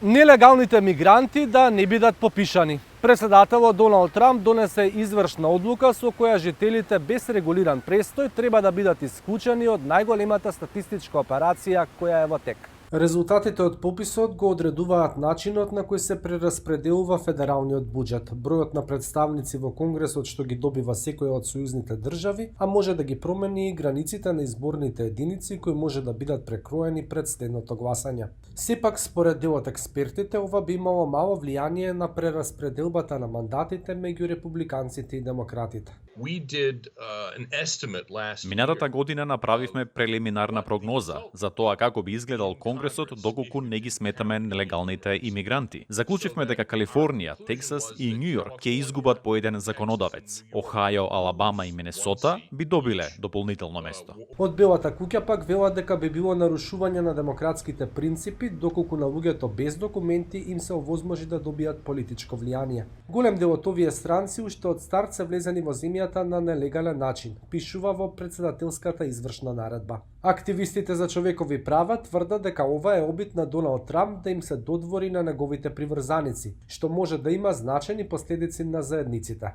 Нелегалните мигранти да не бидат попишани. Председателот Доналд Трамп донесе извршна одлука со која жителите без регулиран престој треба да бидат исклучени од најголемата статистичка операција која е во тек. Резултатите од пописот го одредуваат начинот на кој се прераспределува федералниот буџет, бројот на представници во Конгресот што ги добива секоја од сојузните држави, а може да ги промени и границите на изборните единици кои може да бидат прекроени пред следното гласање. Сепак, според дел од експертите, ова би имало мало влијание на прераспределбата на мандатите меѓу републиканците и демократите. Минатата година направивме прелиминарна прогноза за тоа како би изгледал Конгресот доколку не ги сметаме нелегалните имигранти. Заклучивме дека Калифорнија, Тексас и Њујорк ќе изгубат по еден законодавец. Охајо, Алабама и Минесота би добиле дополнително место. Од Белата куќа пак велат дека би било нарушување на демократските принципи доколку на луѓето без документи им се овозможи да добијат политичко влијание. Голем дел од овие странци уште од старт се влезени во земјата на нелегален начин, пишува во председателската извршна наредба. Активистите за човекови права тврдат дека ова е обид на Доналд Трамп да им се додвори на неговите приврзаници, што може да има значени последици на заедниците.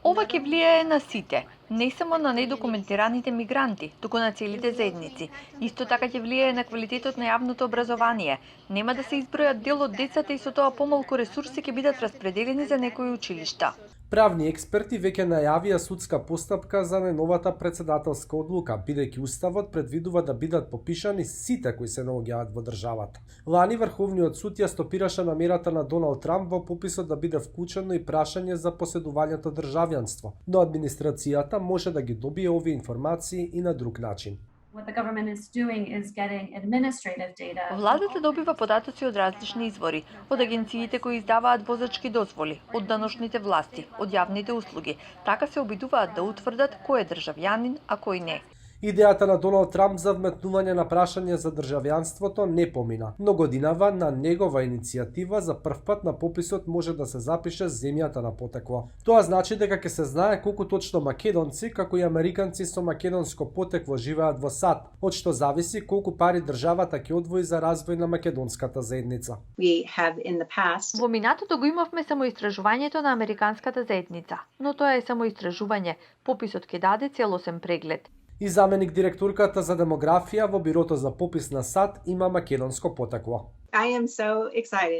Ова ќе влијае на сите, не само на недокументираните мигранти, туку на целите заедници. Исто така ќе влијае на квалитетот на јавното образование. Нема да се избројат дел од децата и со тоа помалку ресурси ќе бидат распределени за некои училишта. Правни експерти веќе најавија судска постапка за најновата председателска одлука, бидејќи уставот предвидува да бидат попишани сите кои се наоѓаат во државата. Лани Врховниот суд ја стопираше намерата на Доналд Трамп во пописот да биде вклучено и прашање за поседувањето државјанство, но администрацијата може да ги добие овие информации и на друг начин. Владата добива податоци од различни извори, од агенциите кои издаваат возачки дозволи, од даношните власти, од јавните услуги. Така се обидуваат да утврдат кој е државјанин, а кој не. Идејата на Доналд Трамп за вметнување на прашање за државјанството не помина, но годинава на негова иницијатива за првпат на пописот може да се запише земјата на потекло. Тоа значи дека ќе се знае колку точно македонци, како и американци со македонско потекло живеат во САД, од што зависи колку пари државата ќе одвои за развој на македонската заедница. Во минатото го имавме само истражувањето на американската заедница, но тоа е само истражување. Пописот ќе даде целосен преглед. И заменик директорката за демографија во Бирото за попис на САД има македонско потекло.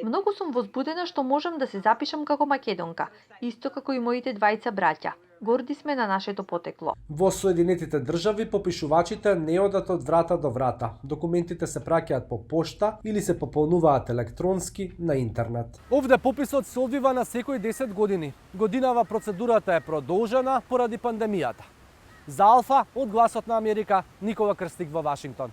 Многу сум возбудена што можам да се запишам како македонка, исто како и моите двајца браќа. Горди сме на нашето потекло. Во Соединетите држави попишувачите не одат од врата до врата. Документите се праќаат по пошта или се пополнуваат електронски на интернет. Овде пописот се одвива на секој 10 години. Годинава процедурата е продолжена поради пандемијата. За Алфа, од Гласот на Америка, Никола Крстик во Вашингтон.